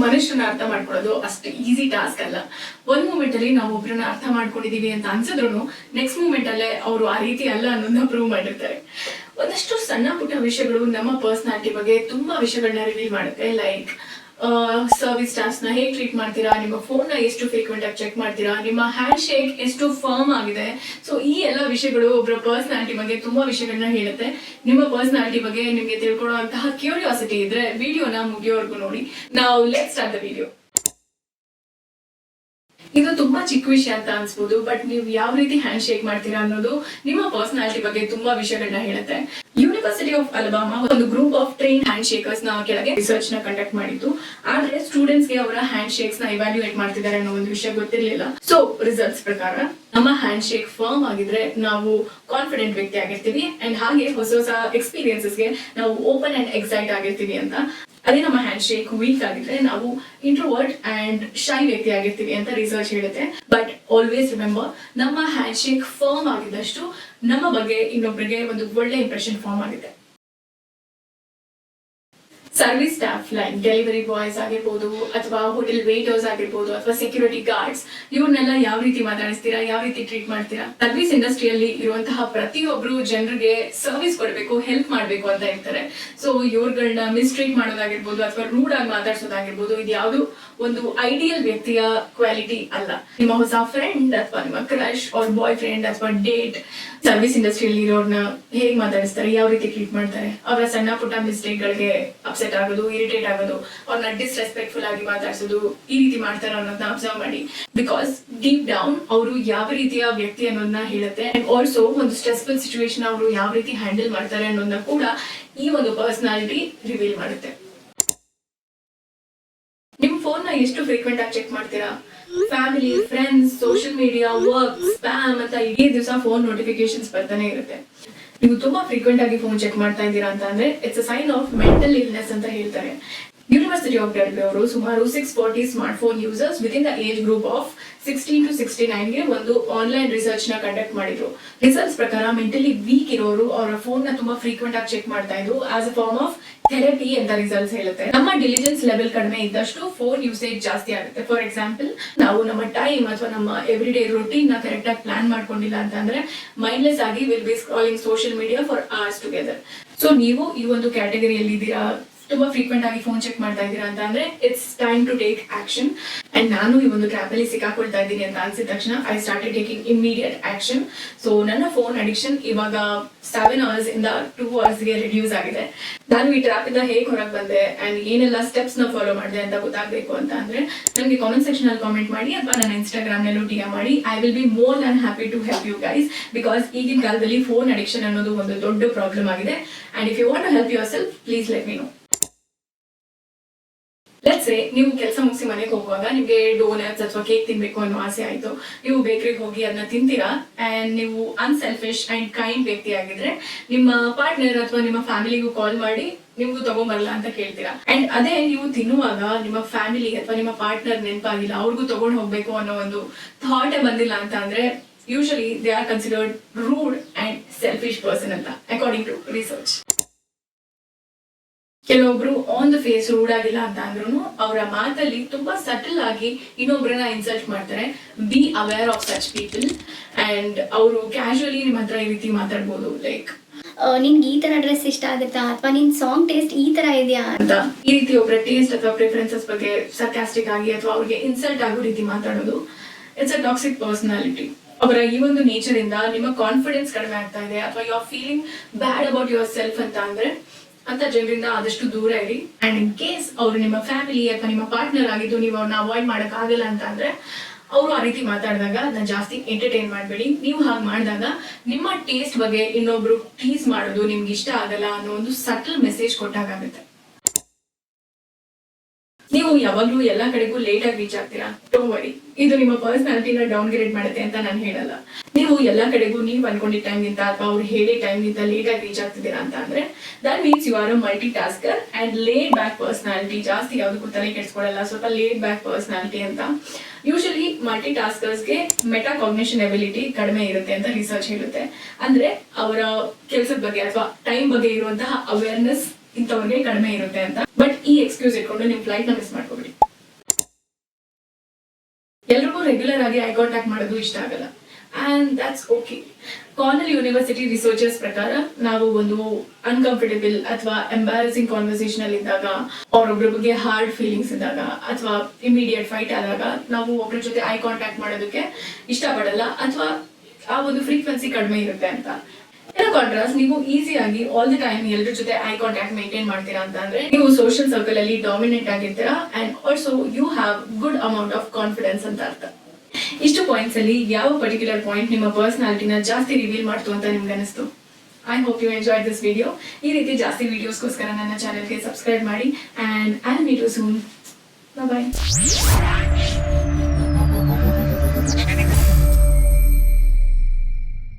ಮನುಷ್ಯನ ಅರ್ಥ ಮಾಡ್ಕೊಳ್ಳೋದು ಅಷ್ಟು ಈಸಿ ಟಾಸ್ಕ್ ಅಲ್ಲ. ಒಂದ್ ಮೂಮೆಂಟ್ ಅಲ್ಲಿ ನಾವು ಒಬ್ರನ್ನ ಅರ್ಥ ಮಾಡ್ಕೊಂಡಿದೀವಿ ಅಂತ ಅನ್ಸಿದ್ರು ನೆಕ್ಸ್ಟ್ ಮೂಮೆಂಟ್ ಅಲ್ಲೇ ಅವರು ಆ ರೀತಿ ಅಲ್ಲ ಅನ್ನೋದನ್ನ ಪ್ರೂವ್ ಮಾಡಿರ್ತಾರೆ. ಒಂದಷ್ಟು ಸಣ್ಣ ಪುಟ್ಟ ವಿಷಯಗಳು ನಮ್ಮ ಪರ್ಸನಾಲಿಟಿ ಬಗ್ಗೆ ತುಂಬಾ ವಿಷಯಗಳನ್ನ ರಿವೀಲ್ ಮಾಡುತ್ತೆ. ಲೈಕ್ ಸರ್ವಿಸ್ ಸ್ಟಾಫ್ಸ್ ನ ಹೇಗೆ ಟ್ರೀಟ್ ಮಾಡ್ತೀರಾ, ನಿಮ್ಮ ಫೋನ್ ನ ಎಷ್ಟು ಫ್ರೀಕ್ವೆಂಟ್ ಆಗಿ ಚೆಕ್ ಮಾಡ್ತೀರಾ, ನಿಮ್ಮ ಹ್ಯಾಂಡ್ ಶೇಕ್ ಎಷ್ಟು ಫರ್ಮ್ ಆಗಿದೆ. ಸೊ ಈ ಎಲ್ಲ ವಿಷಯಗಳು ಒಬ್ಬರ ಪರ್ಸನಾಲಿಟಿ ಬಗ್ಗೆ ತುಂಬಾ ವಿಷಯಗಳನ್ನ ಹೇಳುತ್ತೆ. ನಿಮ್ಮ ಪರ್ಸನಾಲಿಟಿ ಬಗ್ಗೆ ನಿಮ್ಗೆ ತಿಳ್ಕೊಳ್ಳುವಂತಹ ಕ್ಯೂರಿಯಾಸಿಟಿ ಇದ್ರೆ ವಿಡಿಯೋನ ಮುಗಿಯೋವರೆಗೂ ನೋಡಿ. ನಾವು ಲೆಟ್ಸ್ ಸ್ಟಾರ್ಟ್ ದ ವಿಡಿಯೋ. ಇದು ತುಂಬಾ ಚಿಕ್ಕ ವಿಷಯ ಅಂತ ಅನ್ಸ್ಬೋದು, ಬಟ್ ನೀವು ಯಾವ ರೀತಿ ಹ್ಯಾಂಡ್ ಶೇಕ್ ಮಾಡ್ತೀರಾ ಅನ್ನೋದು ನಿಮ್ಮ ಪರ್ಸನಾಲಿಟಿ ಬಗ್ಗೆ ತುಂಬಾ ವಿಷಯಗಳನ್ನ ಹೇಳುತ್ತೆ. ಯೂನಿವರ್ಸಿಟಿ ಆಫ್ ಅಲಬಾಮಾ ಒಂದು ಗ್ರೂಪ್ ಆಫ್ ಟ್ರೈನ್ ಹ್ಯಾಂಡ್ ಶೇಕರ್ಸ್ ನ ಕೆಳಗೆ ರಿಸರ್ಚ್ ನ ಕಂಡಕ್ಟ್ ಮಾಡಿತ್ತು. ಆದ್ರೆ ಸ್ಟೂಡೆಂಟ್ಸ್ ಗೆ ಅವರ ಹ್ಯಾಂಡ್ ಶೇಕ್ಸ್ ನ ಇವ್ಯಾಲ್ಯೂಯೇಟ್ ಮಾಡ್ತಿದ್ದಾರೆ ಅನ್ನೋ ಒಂದು ವಿಷಯ ಗೊತ್ತಿರಲಿಲ್ಲ. ಸೊ ರಿಸಲ್ಟ್ಸ್ ಪ್ರಕಾರ ನಮ್ಮ ಹ್ಯಾಂಡ್ ಶೇಕ್ ಫರ್ಮ್ ಆಗಿದ್ರೆ ನಾವು ಕಾನ್ಫಿಡೆಂಟ್ ವ್ಯಕ್ತಿ ಆಗಿರ್ತೀವಿ, ಅಂಡ್ ಹಾಗೆ ಹೊಸ ಹೊಸ ಎಕ್ಸ್ಪೀರಿಯನ್ಸಸ್ ಗೆ ನಾವು ಓಪನ್ ಅಂಡ್ ಎಕ್ಸೈಟ್ ಆಗಿರ್ತೀವಿ ಅಂತ. ಅದೇ ನಮ್ಮ ಹ್ಯಾಂಡ್ ಶೇಕ್ ವೀಕ್ ಆಗಿದ್ರೆ ನಾವು ಇಂಟ್ರೋವರ್ಟ್ ಅಂಡ್ ಶೈ ವ್ಯಕ್ತಿ ಆಗಿರ್ತೀವಿ ಅಂತ ರಿಸರ್ಚ್ ಹೇಳುತ್ತೆ. ಬಟ್ ಆಲ್ವೇಸ್ ರಿಮೆಂಬರ್, ನಮ್ಮ ಹ್ಯಾಂಡ್ ಶೇಕ್ ಫರ್ಮ್ ಆಗಿದ್ದಷ್ಟು ನಮ್ಮ ಬಗ್ಗೆ ಇನ್ನೊಬ್ಬರಿಗೆ ಒಂದು ಒಳ್ಳೆ ಇಂಪ್ರೆಷನ್ ಫಾರ್ಮ್ ಆಗುತ್ತೆ. Service staff like delivery boys ಆಗಿರ್ಬೋದು, ಅಥವಾ ಹೋಟೆಲ್ ವೇಟರ್ಸ್ ಆಗಿರ್ಬೋದು, ಅಥವಾ ಸೆಕ್ಯೂರಿಟಿ ಗಾರ್ಡ್ಸ್, ಇವ್ರನ್ನೆಲ್ಲ ಯಾವ ರೀತಿ ಮಾತಾಡಿಸ್ತೀರಾ, ಯಾವ ರೀತಿ ಟ್ರೀಟ್ ಮಾಡ್ತೀರಾ? ಸರ್ವಿಸ್ ಇಂಡಸ್ಟ್ರಿಯಲ್ಲಿ ಇರುವಂತಹ ಪ್ರತಿಯೊಬ್ರು ಜನರಿಗೆ ಸರ್ವಿಸ್ ಕೊಡಬೇಕು, ಹೆಲ್ಪ್ ಮಾಡಬೇಕು ಅಂತ ಇರ್ತಾರೆ. ಸೊ ಇವ್ರುಗಳನ್ನ ಮಿಸ್ಟ್ರೀಟ್ ಮಾಡೋದಾಗಿರ್ಬೋದು, ಅಥವಾ ರೂಡ್ ಆಗಿ ಮಾತಾಡ್ಸೋದಾಗಿರ್ಬೋದು, ಇದು ಯಾವುದು ಒಂದು ಐಡಿಯಲ್ ವ್ಯಕ್ತಿಯ ಕ್ವಾಲಿಟಿ ಅಲ್ಲ. ನಿಮ್ಮ ಹೊಸ ಫ್ರೆಂಡ್ ಅಥವಾ ನಿಮ್ಮ ಕ್ರಶ್ ಆರ್ ಬಾಯ್ ಫ್ರೆಂಡ್ ಅಥವಾ ಡೇಟ್ ಸರ್ವಿಸ್ ಇಂಡಸ್ಟ್ರಿಯಲ್ಲಿ ಇರೋರ್ನ ಹೇಗೆ ಮಾತಾಡಿಸ್ತಾರೆ, ಯಾವ ರೀತಿ ಟ್ರೀಟ್ ಮಾಡ್ತಾರೆ, ಅವರ ಸಣ್ಣ ಪುಟ್ಟ ಮಿಸ್ಟೇಕ್ ಗಳಿಗೆ ಅಪ್ಸೆಟ್ ಆಗೋದು, ಇರಿಟೇಟ್ ಆಗೋದು, ಅವ್ರನ್ನ ಡಿಸ್ರೆಸ್ಪೆಕ್ಟ್ಫುಲ್ ಆಗಿ ಮಾತಾಡ್ಸೋದು, ಈ ರೀತಿ ಮಾಡ್ತಾರೆ ಅನ್ನೋದನ್ನ ಅಬ್ಸರ್ವ್ ಮಾಡಿ. ಬಿಕಾಸ್ ಡೀಪ್ ಡೌನ್ ಅವರು ಯಾವ ರೀತಿಯ ವ್ಯಕ್ತಿ ಅನ್ನೋದನ್ನ ಹೇಳುತ್ತೆ. ಅಂಡ್ ಆಲ್ಸೋ ಒಂದು ಸ್ಟ್ರೆಸ್ಫುಲ್ ಸಿಚುವೇಶನ್ ಅವರು ಯಾವ ರೀತಿ ಹ್ಯಾಂಡಲ್ ಮಾಡ್ತಾರೆ ಅನ್ನೋದನ್ನ ಕೂಡ ಈ ಒಂದು ಪರ್ಸನಾಲಿಟಿ ರಿವೀಲ್ ಮಾಡುತ್ತೆ. ನಿಮ್ ಫೋನ್ ನ ಎಷ್ಟು ಫ್ರೀಕ್ವೆಂಟ್ ಆಗಿ ಚೆಕ್ ಮಾಡ್ತೀರಾ? Family, friends, social media, work, spam ಅಂತ ಇಡೀ ದಿವಸ ಫೋನ್ ನೋಟಿಫಿಕೇಶನ್ಸ್ ಬರ್ತಾನೆ ಇರುತ್ತೆ. ನೀವು ತುಂಬಾ ಫ್ರೀಕ್ವೆಂಟ್ ಆಗಿ ಫೋನ್ ಚೆಕ್ ಮಾಡ್ತಾ ಇದ್ದೀರಾ ಅಂತ ಅಂದ್ರೆ it's a sign of mental illness ಅಂತ ಹೇಳ್ತಾರೆ. ಯೂನಿವರ್ಸಿಟಿ ಆಫ್ ಡೆಲ್ಲಿ ಅವರು ಸುಮಾರು 640 smart phone users within the age group of 16 to 69 ಗೆ ಒಂದು ಆನ್ಲೈನ್ ರಿಸರ್ಚ್ ನ ಕಂಡಕ್ಟ್ ಮಾಡಿದ್ರು. ರಿಸರ್ಚ್ ಪ್ರಕಾರ ಮೆಂಟಲಿ ವೀಕ್ ಇರೋರು ಅವರ ಫೋನ್ ನ ತುಂಬಾ ಫ್ರೀಕ್ವೆಂಟ್ ಆಗಿ ಚೆಕ್ ಮಾಡ್ತಾ ಇದ್ರು as a form of therapy ಅಂತ ರಿಸಲ್ಟ್ಸ್ ಹೇಳುತ್ತೆ. ನಮ್ಮ ಡಿಲಿಜೆನ್ಸ್ ಲೆವೆಲ್ ಕಡಿಮೆ ಇದ್ದಷ್ಟು ಫೋನ್ ಯೂಸೇಜ್ ಜಾಸ್ತಿ ಆಗುತ್ತೆ. ಫಾರ್ ಎಕ್ಸಾಂಪಲ್, ನಾವು ನಮ್ಮ ಟೈಮ್ ಅಥವಾ ನಮ್ಮ ಎವ್ರಿ ಡೇ ರೂಟೀನ್ ನ ಕರೆಕ್ಟ್ ಆಗಿ ಪ್ಲಾನ್ ಮಾಡ್ಕೊಂಡಿಲ್ಲ ಅಂತಂದ್ರೆ ಮೈಂಡ್ಲೆಸ್ ಆಗಿ will be scrolling social media for hours together. So ನೀವು ಈ ಒಂದು ಕ್ಯಾಟಗರಿಯಲ್ಲಿ ಇದ್ದೀರಾ, ತುಂಬಾ ಫ್ರೀಕ್ವೆಂಟ್ ಆಗಿ ಫೋನ್ ಚೆಕ್ ಮಾಡ್ತಾ ಇದ್ದೀರಾ ಅಂತ ಅಂದ್ರೆ it's time to take action. And ನಾನು ಈ ಒಂದು ಟ್ರ್ಯಾಪ್ ಅಲ್ಲಿ ಸಿಕ್ಕಾಕೊಳ್ತಾ ಇದ್ದೀನಿ ಅಂತ ಅನ್ಸಿದ ತಕ್ಷಣ I started taking immediate action. So ನನ್ನ ಫೋನ್ ಅಡಿಕ್ಷನ್ ಇವಾಗ 7 hours ಇಂದ 2 hours ಗೆ ರಿಡ್ಯೂಸ್ ಆಗಿದೆ. ನಾನು ಈ ಟ್ರ್ಯಾಪ್ ಇಂದ ಹೇಗೆ ಹೊರಗೆ ಬಂದೆ ಅಂಡ್ ಏನೆಲ್ಲ ಸ್ಟೆಪ್ಸ್ ನ ಫಾಲೋ ಮಾಡಿದೆ ಅಂತ ಗೊತ್ತಾಗಬೇಕು ಅಂತ ಅಂದ್ರೆ ನನಗೆ ಕಾಮೆಂಟ್ ಸೆಕ್ಷನ್ ಅಲ್ಲಿ ಕಾಮೆಂಟ್ ಮಾಡಿ ಅಥವಾ ನನ್ನ ಇನ್ಸ್ಟಾಗ್ರಾಮ್ ನಲ್ಲೂ ಡಿಎಂ ಮಾಡಿ. I will be more than happy to help you guys. Because ಈಗಿನ ಕಾಲದಲ್ಲಿ ಫೋನ್ ಅಡಿಕ್ಷನ್ ಅನ್ನೋದು ಒಂದು ದೊಡ್ಡ ಪ್ರಾಬ್ಲಮ್ ಆಗಿದೆ. And if you want to help yourself, please let me know. Let's say ನೀವು ಕೆಲಸ ಮುಗಿಸಿ ಮನೆಗೆ ಹೋಗುವಾಗ ನಿಮ್ಗೆ ಡೋನಟ್ಸ್ ಅಥವಾ ಕೇಕ್ ತಿನ್ಬೇಕು ಅನ್ನೋ ಆಸೆ ಆಯ್ತು. ನೀವು ಬೇಕರಿಗೆ ಹೋಗಿ ಅದನ್ನ ತಿಂತೀರಾ. ಅಂಡ್ ನೀವು ಅನ್ಸೆಲ್ಫಿಶ್ ಅಂಡ್ ಕೈಂಡ್ ವ್ಯಕ್ತಿ ಆಗಿದ್ರೆ ನಿಮ್ಮ ಪಾರ್ಟ್ನರ್ ಅಥವಾ ನಿಮ್ಮ ಫ್ಯಾಮಿಲಿಗೂ ಕಾಲ್ ಮಾಡಿ ನಿಮ್ಗೂ ತಗೊಂಬರಲ್ಲ ಅಂತ ಕೇಳ್ತೀರಾ. ಅಂಡ್ ಅದೇ ನೀವು ತಿನ್ನುವಾಗ ನಿಮ್ಮ ಫ್ಯಾಮಿಲಿ ಅಥವಾ ನಿಮ್ಮ ಪಾರ್ಟ್ನರ್ ನೆನಪಾಗಿಲ್ಲ, ಅವ್ರಿಗೂ ತಗೊಂಡು ಹೋಗ್ಬೇಕು ಅನ್ನೋ ಒಂದು ಥಾಟೇ ಬಂದಿಲ್ಲ ಅಂತ ಅಂದ್ರೆ usually they are considered rude and selfish person ಅಂತ ಅಕಾರ್ಡಿಂಗ್ ಟು ರಿಸರ್ಚ್. ಕೆಲವೊಬ್ರು ಆನ್ ದ ಫೇಸ್ ರೂಡ್ ಆಗಿಲ್ಲ ಅಂತ ಅಂದ್ರೂ ಅವರ ಮಾತಲ್ಲಿ ತುಂಬಾ ಸಟಲ್ ಆಗಿ ಇನ್ನೊಬ್ರನ್ನ ಇನ್ಸಲ್ಟ್ ಮಾಡ್ತಾರೆ. Be aware of such people. And ಅವರು ಕ್ಯಾಶುಯಲಿ ನಿಮ್ಮ ಹತ್ರ ಈ ರೀತಿ ಮಾತಾಡ್ಬೋದು, ಲೈಕ್ ನಿನ್ಗೆ ಈ ತರ ಡ್ರೆಸ್ ಇಷ್ಟ ಆಗುತ್ತಾ, ಅಥವಾ ನಿನ್ ಸಾಂಗ್ ಟೇಸ್ಟ್ ಈ ತರ ಇದೆಯಾ ಅಂತ ಈ ರೀತಿ ಒಬ್ಬರ ಟೇಸ್ಟ್ ಅಥವಾ ಪ್ರಿಫರೆನ್ಸಸ್ ಬಗ್ಗೆ ಸರ್ಕಾಸ್ಟಿಕ್ ಆಗಿ ಅಥವಾ ಅವ್ರಿಗೆ ಇನ್ಸಲ್ಟ್ ಆಗೋ ರೀತಿ ಮಾತಾಡೋದು ಇಟ್ಸ್ ಅ ಟಾಕ್ಸಿಕ್ ಪರ್ಸನಾಲಿಟಿ. ಅವರ ಈ ಒಂದು ನೇಚರ್ ಇಂದ ನಿಮ್ಮ ಕಾನ್ಫಿಡೆನ್ಸ್ ಕಡಿಮೆ ಆಗ್ತಾ ಇದೆ ಅಥವಾ you are feeling bad about yourself ಅಂತ ಅಂದ್ರೆ ಅಂತ ಜನರಿಂದ ಆದಷ್ಟು ದೂರ ಇರಿ. ಅಂಡ್ ಇನ್ ಕೇಸ್ ಅವರು ನಿಮ್ಮ ಫ್ಯಾಮಿಲಿ ಅಥವಾ ನಿಮ್ಮ ಪಾರ್ಟ್ನರ್ ಆಗಿದ್ದು ನೀವು ಅವ್ರನ್ನ ಅವಾಯ್ಡ್ ಮಾಡಕ್ ಆಗಲ್ಲ ಅಂತ ಅಂದ್ರೆ ಅವರು ಆ ರೀತಿ ಮಾತಾಡಿದಾಗ ಅದನ್ನ ಜಾಸ್ತಿ ಎಂಟರ್ಟೈನ್ ಮಾಡಬೇಡಿ. ನೀವು ಹಾಗೆ ಮಾಡಿದಾಗ ನಿಮ್ಮ ಟೇಸ್ಟ್ ಬಗ್ಗೆ ಇನ್ನೊಬ್ರು ಟೀಸ್ ಮಾಡೋದು ನಿಮ್ಗೆ ಇಷ್ಟ ಆಗಲ್ಲ ಅನ್ನೋ ಒಂದು ಸಟಲ್ ಮೆಸೇಜ್ ಕೊಟ್ಟಾಗುತ್ತೆ. ನೀವು ಯಾವಾಗ್ಲೂ ಎಲ್ಲಾ ಕಡೆಗೂ ಲೇಟ್ ಆಗಿ ರೀಚ್ ಆಗ್ತೀರಾ, ಡೋಂಟ್ ವರಿ. ಇದು ನಿಮ್ಮ ಪರ್ಸನಾಲಿಟಿನ ಡೌನ್ ಗ್ರೇಡ್ ಮಾಡುತ್ತೆ ಅಂತ ನಾನು ಹೇಳಲ್ಲ. ನೀವು ಎಲ್ಲಾ ಕಡೆಗೂ ನೀವು ಅನ್ಕೊಂಡಿದ್ದ ಟೈಮ್ಗಿಂತ ಅಥವಾ ಅವ್ರು ಹೇಳಿದ ಟೈಮ್ಗಿಂತ ಲೇಟ್ ಆಗಿ ರೀಚ್ ಆಗ್ತಿದ್ದೀರಾ ಅಂತ ಅಂದ್ರೆ that means you are a multitasker and laid back personality. ಜಾಸ್ತಿ ಯಾವ್ದಕ್ಕೂ ತಲೆ ಕೆಡಿಸ್ಕೊಳ್ಳಲ್ಲ, ಸ್ವಲ್ಪ ಲೇಡ್ ಬ್ಯಾಕ್ ಪರ್ಸನಾಲಿಟಿ ಅಂತ. ಯೂಶಲಿ ಮಲ್ಟಿ ಟಾಸ್ಕರ್ಸ್ಗೆ ಮೆಟಾ ಕಾಗ್ನಿಷನ್ ಎಬಿಲಿಟಿ ಕಡಿಮೆ ಇರುತ್ತೆ ಅಂತ ರಿಸರ್ಚ್ ಹೇಳುತ್ತೆ. ಅಂದ್ರೆ ಅವರ ಕೆಲಸದ ಬಗ್ಗೆ ಅಥವಾ ಟೈಮ್ ಬಗ್ಗೆ ಇರುವಂತಹ ಅವೇರ್ನೆಸ್ ಇಂಥವ್ರಿಗೆ ಕಡಿಮೆ ಇರುತ್ತೆ ಅಂತ. ಬಟ್ ಈ ಎಕ್ಸ್ಕ್ಯೂಸ್ ಇಟ್ಕೊಂಡು ನಿಮ್ ಫ್ಲೈಟ್ ನ ಮಿಸ್ ಮಾಡ್ಕೋಬೇಡಿ. ಎಲ್ರಿಗೂ ರೆಗ್ಯುಲರ್ ಆಗಿ ಐ ಕಾಂಟ್ಯಾಕ್ಟ್ ಮಾಡೋದು ಇಷ್ಟ ಆಗಲ್ಲ and that's okay. Cornell university researchers ಪ್ರಕಾರ ನಾವು ಒಂದು ಅನ್ಕಂಫರ್ಟೇಬಲ್ ಅಥವಾ ಎಂಬಾರಸಿಂಗ್ ಕಾನ್ವರ್ಸೇಷನ್ ಅಲ್ಲಿ ಇದ್ದಾಗ ಅವರೊಬ್ಬರ ಬಗ್ಗೆ ಹಾರ್ಡ್ ಫೀಲಿಂಗ್ಸ್ ಇದ್ದಾಗ ಅಥವಾ ಇಮಿಡಿಯೇಟ್ ಫೈಟ್ ಆದಾಗ ನಾವು ಒಬ್ಬರ ಜೊತೆ ಐ ಕಾಂಟ್ಯಾಕ್ಟ್ ಮಾಡೋದಕ್ಕೆ ಇಷ್ಟಪಡಲ್ಲ ಅಥವಾ ಆ ಒಂದು ಫ್ರೀಕ್ವೆನ್ಸಿ ಕಡಿಮೆ ಇರುತ್ತೆ ಅಂತ. ಕಾಂಟ್ರಾಸ್ಟ್ ನೀವು ಈಸಿಯಾಗಿ ಆಲ್ ದಿ ಟೈಮ್ ಎಲ್ಲರ ಜೊತೆ ಐ ಕಾಂಟ್ಯಾಕ್ಟ್ ಮೇಂಟೈನ್ ಮಾಡ್ತೀರಾ ಅಂತ ಅಂದ್ರೆ ನೀವು ಸೋಷಿಯಲ್ ಸರ್ಕಲ್ ಅಲ್ಲಿ ಡಾಮಿನೇಟ್ ಆಗಿರ್ತೀರಾ and also you have good amount of confidence ಅಂತ ಅರ್ಥ. ಇಷ್ಟು ಪಾಯಿಂಟ್ಸ್ ಅಲ್ಲಿ ಯಾವ ಪರ್ಟಿಕ್ಯುಲರ್ ಪಾಯಿಂಟ್ ನಿಮ್ಮ ಪರ್ಸನಾಲಿಟಿನ ಜಾಸ್ತಿ ರಿವೀಲ್ ಮಾಡ್ತು ಅಂತ ನಿಮ್ಗೆ ಅನಿಸ್ತು? I hope you enjoy this video. ಈ ರೀತಿ ಜಾಸ್ತಿ ವಿಡಿಯೋಸ್ಗೋಸ್ಕರ ನನ್ನ ಚಾನೆಲ್ಗೆ ಸಬ್ಸ್ಕ್ರೈಬ್ ಮಾಡಿ and I will meet you soon. Bye.